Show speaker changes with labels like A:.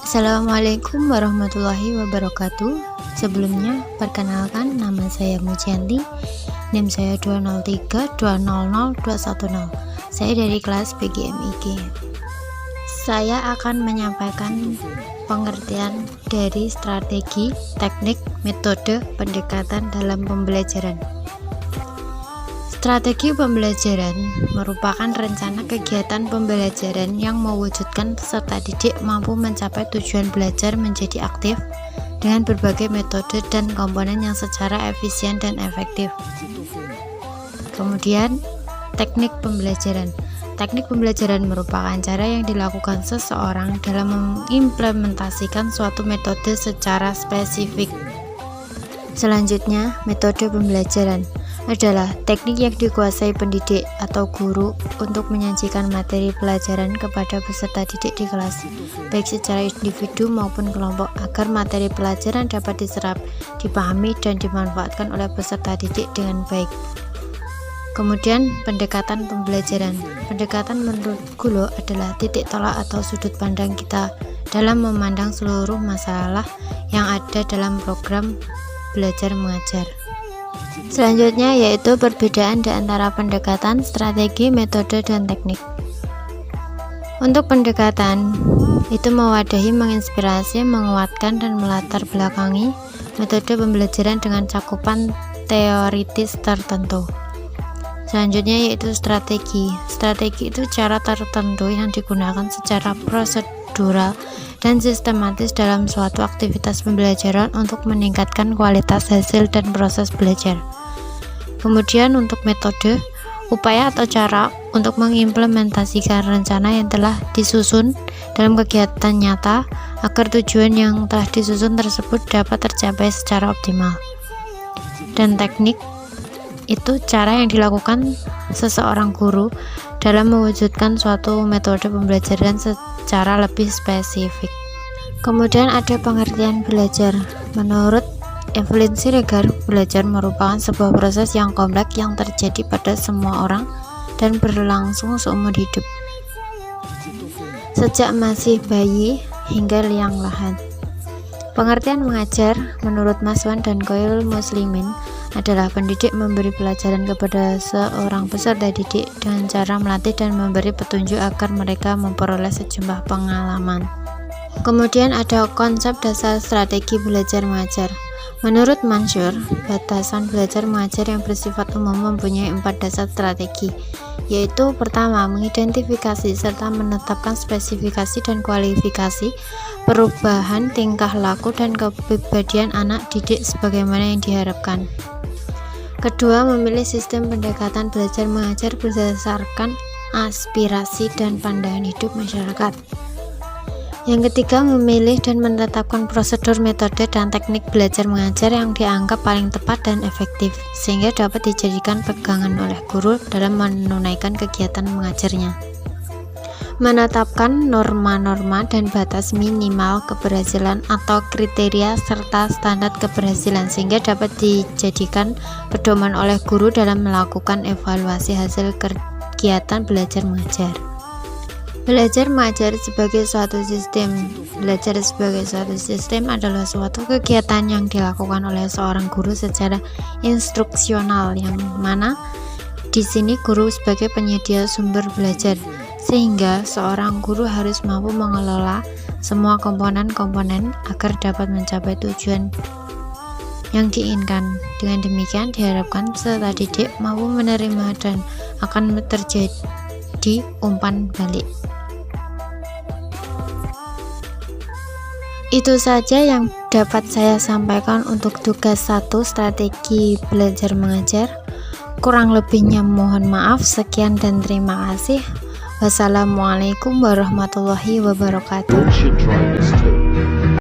A: Assalamualaikum warahmatullahi wabarakatuh. Sebelumnya, perkenalkan nama saya Mujianti, NIM saya 203200210. Saya dari kelas PGMIG. Saya akan menyampaikan pengertian dari strategi, teknik, metode pendekatan dalam pembelajaran. Strategi pembelajaran merupakan rencana kegiatan pembelajaran yang mewujudkan peserta didik mampu mencapai tujuan belajar menjadi aktif dengan berbagai metode dan komponen yang secara efisien dan efektif. Kemudian, teknik pembelajaran. Teknik pembelajaran merupakan cara yang dilakukan seseorang dalam mengimplementasikan suatu metode secara spesifik. Selanjutnya, metode pembelajaran adalah teknik yang dikuasai pendidik atau guru untuk menyajikan materi pelajaran kepada peserta didik di kelas, baik secara individu maupun kelompok, agar materi pelajaran dapat diserap, dipahami, dan dimanfaatkan oleh peserta didik dengan baik. Kemudian, pendekatan pembelajaran. Pendekatan menurut Gulo adalah titik tolak atau sudut pandang kita dalam memandang seluruh masalah yang ada dalam program belajar mengajar. Selanjutnya yaitu perbedaan di antara pendekatan, strategi, metode, dan teknik. Untuk pendekatan itu mewadahi, menginspirasi, menguatkan, dan melatar belakangi metode pembelajaran dengan cakupan teoritis tertentu. Selanjutnya yaitu strategi. Strategi itu cara tertentu yang digunakan secara prosedural dan sistematis dalam suatu aktivitas pembelajaran untuk meningkatkan kualitas hasil dan proses belajar. Kemudian untuk metode, upaya atau cara untuk mengimplementasikan rencana yang telah disusun dalam kegiatan nyata agar tujuan yang telah disusun tersebut dapat tercapai secara optimal. Dan teknik itu cara yang dilakukan seseorang guru dalam mewujudkan suatu metode pembelajaran secara lebih spesifik. Kemudian ada pengertian belajar. Menurut Evelyn Siregar, belajar merupakan sebuah proses yang kompleks yang terjadi pada semua orang dan berlangsung seumur hidup, sejak masih bayi hingga liang lahat. Pengertian mengajar menurut Maswan dan Koil Muslimin adalah pendidik memberi pelajaran kepada seorang peserta didik dengan cara melatih dan memberi petunjuk agar mereka memperoleh sejumlah pengalaman. Kemudian ada konsep dasar strategi belajar mengajar. Menurut Mansur, batasan belajar mengajar yang bersifat umum mempunyai 4 dasar strategi, yaitu pertama, mengidentifikasi serta menetapkan spesifikasi dan kualifikasi perubahan tingkah laku dan kepribadian anak didik sebagaimana yang diharapkan. Kedua, memilih sistem pendekatan belajar mengajar berdasarkan aspirasi dan pandangan hidup masyarakat. Yang ketiga, memilih dan menetapkan prosedur, metode, dan teknik belajar mengajar yang dianggap paling tepat dan efektif, sehingga dapat dijadikan pegangan oleh guru dalam menunaikan kegiatan mengajarnya. Menetapkan norma-norma dan batas minimal keberhasilan atau kriteria serta standar keberhasilan, sehingga dapat dijadikan pedoman oleh guru dalam melakukan evaluasi hasil kegiatan belajar mengajar. Belajar mengajar sebagai suatu sistem. Belajar sebagai suatu sistem adalah suatu kegiatan yang dilakukan oleh seorang guru secara instruksional, yang mana di sini guru sebagai penyedia sumber belajar, sehingga seorang guru harus mampu mengelola semua komponen-komponen agar dapat mencapai tujuan yang diinginkan. Dengan demikian diharapkan peserta didik mampu menerima dan akan terjadi umpan balik. Itu saja yang dapat saya sampaikan untuk tugas 1 strategi belajar mengajar. Kurang lebihnya mohon maaf. Sekian dan terima kasih. Wassalamualaikum warahmatullahi wabarakatuh.